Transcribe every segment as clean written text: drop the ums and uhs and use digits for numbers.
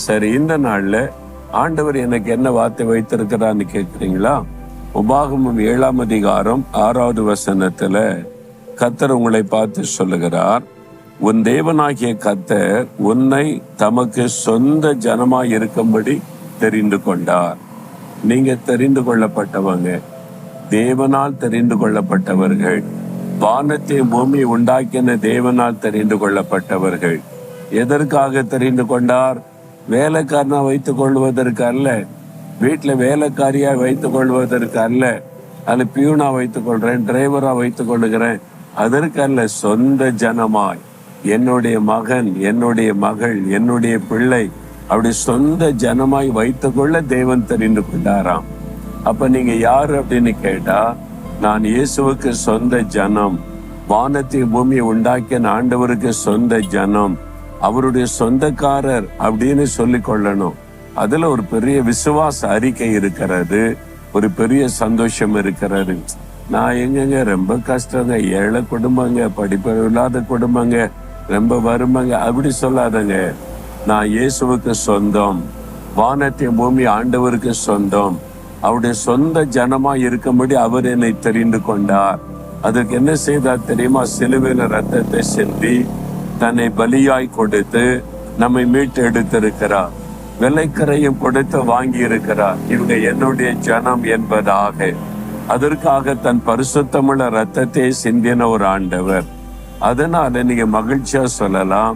சரி, இந்த நாள்ல ஆண்டவர் எனக்கு என்ன வார்த்தை வைத்திருக்கிறான்னு கேட்கிறீங்களா? உபாகமம் 7ஆம் அதிகாரம் 6வது வசனத்துல கர்த்தர் உங்களை பார்த்து சொல்லுகிறார், உன் தேவனாகிய கர்த்தர் உன்னை தமக்கு சொந்த ஜனமாய் இருக்கும்படி தெரிந்து கொண்டார். நீங்க தெரிந்து கொள்ளப்பட்டவங்க, தேவனால் தெரிந்து கொள்ளப்பட்டவர்கள், வானத்தை பூமி உண்டாக்கின தேவனால் தெரிந்து கொள்ளப்பட்டவர்கள். எதற்காக தெரிந்து கொண்டார்? வேலைக்காரனா வைத்துக் கொள்வதற்கு அல்ல, வீட்டுல வேலைக்காரியா வைத்துக் கொள்வதற்கு அல்ல, அல்ல பியூனா வைத்துக் கொள்றேன், டிரைவரா வைத்துக் கொள்ளுகிறேன், அதற்கு அல்ல. சொந்த ஜனமாய், என்னுடைய மகன், என்னுடைய மகள், என்னுடைய பிள்ளை, அப்படி சொந்த ஜனமாய் வைத்துக் கொள்ள தேவன் தெரிந்து கொண்டாராம். அப்ப நீங்க யாரு அப்படின்னு கேட்டா, நான் இயேசுவுக்கு சொந்த ஜனம், வானத்தை பூமியை உண்டாக்கிய ஆண்டவருக்கு சொந்த ஜனம், அவருடைய சொந்தக்காரர் அப்படின்னு சொல்லிக் கொள்ளணும். அதுல ஒரு பெரிய விசுவாச அறிக்கை இருக்கிறது, ஒரு பெரிய சந்தோஷம் இருக்கிறது. நான் எங்கங்க ரொம்ப கஷ்டங்க, ஏழை குடும்பங்க, படிப்பு இல்லாத குடும்பங்க, ரொம்ப வறுமைங்க, அப்படி சொல்லாதங்க. நான் இயேசுவுக்கு சொந்தம், வானத்தை பூமி ஆண்டவருக்கு சொந்தம், அவருடைய சொந்த ஜனமா இருக்கும்படி அவர் என்னை தெரிந்து கொண்டார். அதுக்கு என்ன செய்தார் தெரியுமா? சிலுவையில ரத்தத்தை சிந்தி தன்னை பலியாய் கொடுத்து நம்மை மீட்டு எடுத்திருக்கிறார். விலைக்கரையும் கொடுத்து வாங்கி இருக்கிறார். இவங்க என்னுடைய ஜனம் என்பதாக. அதற்காக தன் பரிசுத்தமுள்ள ரத்தத்தை சிந்தின ஒரு ஆண்டவர். அதனால நீங்க மகிழ்ச்சியா சொல்லலாம்,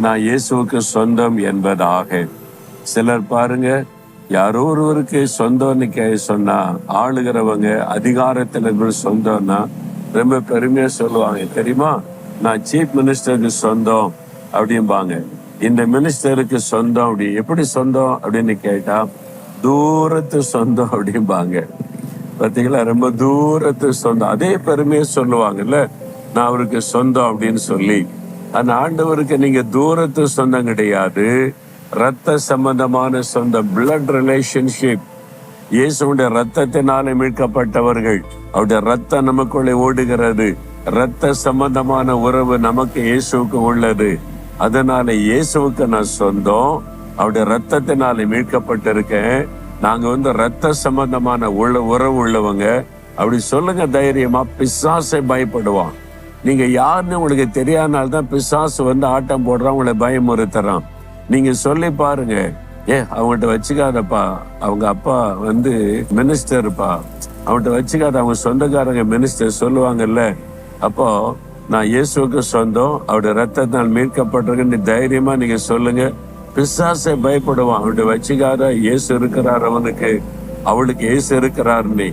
நான் இயேசுவுக்கு சொந்தம் என்பதாக. சிலர் பாருங்க, யாரோ ஒருவருக்கு சொந்தம்னு சொன்னா, ஆளுகிறவங்க அதிகாரத்துல சொந்தம்னா ரொம்ப பெருமையா சொல்லுவாங்க. தெரியுமா, நான் சீஃப் மினிஸ்டருக்கு சொந்தம் அப்படிம்பாங்க, இந்த மினிஸ்டருக்கு சொந்தம். அப்படி எப்படி சொந்தம் அப்படின்னு கேட்டா, தூரத்து சொந்தம் அப்படிம்பாங்க. பார்த்தீங்களா, ரொம்ப தூரத்து சொந்தம். அதே பெருமையை சொல்லுவாங்கல்ல, நான் அவருக்கு சொந்தம் அப்படின்னு சொல்லி. அந்த ஆண்டவருக்கு நீங்க தூரத்து சொந்தம் கிடையாது, ரத்த சம்பந்தமான சொந்தம், பிளட் ரிலேஷன்ஷிப். இயேசுடைய ரத்தத்தினாலே மீட்கப்பட்டவர்கள், அவருடைய ரத்தம் நமக்குள்ளே ஓடுகிறது, ரத்த சம்பந்தமான உறவு நமக்கு இயேசுவுக்கு உள்ளது. அதனால இயேசுவுக்கு நான் சொந்தம், அவருடைய ரத்தத்தினாலே மீட்கப்பட்டிருக்கேன். நாங்க ரத்த சம்பந்தமான உறவு உள்ளவங்க. அப்படி சொல்லுங்க தைரியமா. பிசாசை பயப்படுவான். நீங்க யாருன்னு உங்களுக்கு தெரியாதனால்தான் பிசாசு ஆட்டம் போடுறான், உங்களை பயமுறுத்துறான். நீங்க சொல்லி பாருங்க, அவங்ககிட்ட வச்சுக்காதப்பா, அவங்க அப்பா மினிஸ்டர்ப்பா, அவங்ககிட்ட வச்சுக்காத, அவங்க சொந்தக்காரங்க மினிஸ்டர் சொல்லுவாங்கல்ல. அப்போ நான் இயேசுக்கு சொந்தம், அவருடைய ரத்தத்தினால் மீட்கப்பட்டிருக்குன்னு தைரியமா நீங்க சொல்லுங்க. பிசாசை பயப்படுவான். அவருடைய வச்சுக்காத, இயேசு இருக்கிறார் அவனுக்கு, அவளுக்கு இயேசு இருக்கிறாருன்னு.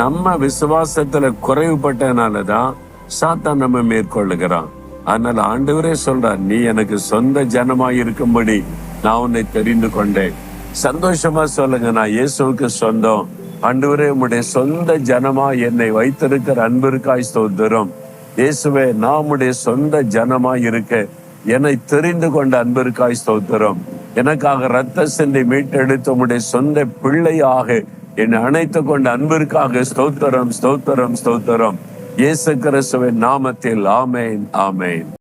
நம்ம விசுவாசத்துல குறைவுபட்டனாலதான் சாத்தான் நம்ம மேற்கொள்ளுகிறான். அதனால ஆண்டவரே சொல்றார், நீ எனக்கு சொந்த ஜனமாய் இருக்கும்படி நான் உன்னை தெரிந்து கொண்டேன். சந்தோஷமா சொல்லுங்க, நான் இயேசுவுக்கு சொந்தம். ஆண்டவரே, உம்முடைய சொந்த ஜனமா என்னை வைத்திருக்கிற அன்பிற்காய் ஸ்தோத்திரம். இயேசுவே, நான் உம்முடைய சொந்த ஜனமாய் இருக்க என்னை தெரிந்து கொண்ட அன்பிற்காய் ஸ்தோத்திரம். எனக்காக ரத்த சிந்தை மீட்டெடுத்து உம்முடைய சொந்த பிள்ளையாக என்னை அணைத்து கொண்ட அன்பிற்காக ஸ்தோத்திரம், ஸ்தோத்திரம், ஸ்தோத்திரம். இயேசு கிறிஸ்துவின் நாமத்தில் ஆமேன், ஆமேன்.